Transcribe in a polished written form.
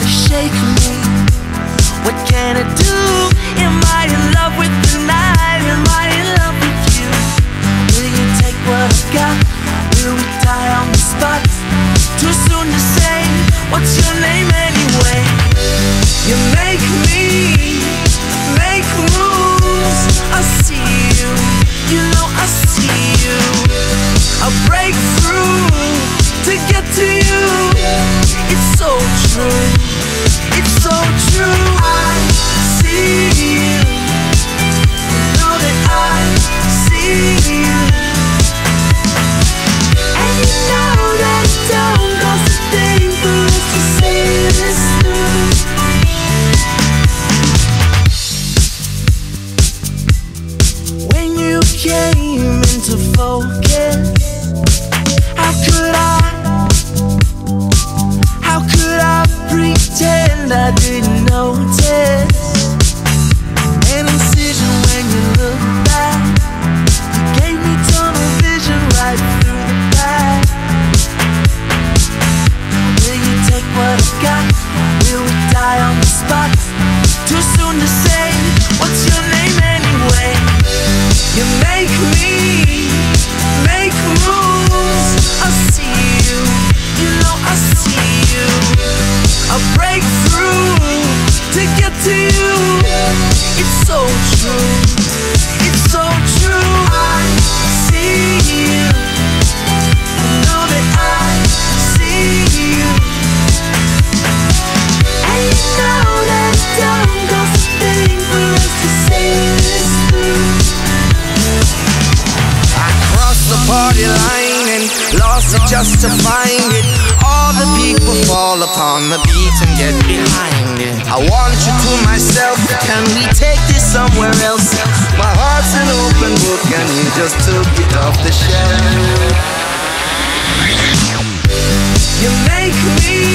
Shake me. What can I do? Am I in love with the night? Am I in love with you? Will you take what I've got? Will we die on the spot? Too soon to say. What's your name anyway? You make me make moves. I see you. You know I see you. I break through to get to you. It's so true. It's so true. I see you. You know that I see you. And you know that it don't cost a thing for us to see this through. When you came into focus, how could I pretend I didn't notice? An incision when you look back. You gave me tunnel vision right through the back. Will you take what I've got? Will we die on the spot? Too soon to say. What's your name anyway? You make me make moves. I see you. You know I see you. I break through to get to you. It's so true. It's so true. I see you. You know that I see you. And you know that it don't cost a thing for us to see this through. I crossed the party line and lost it just to find it. All the people fall upon the beat and get behind it. I want you to myself. Can we take this somewhere else? My heart's an open book and you just took it off the shelf. You make me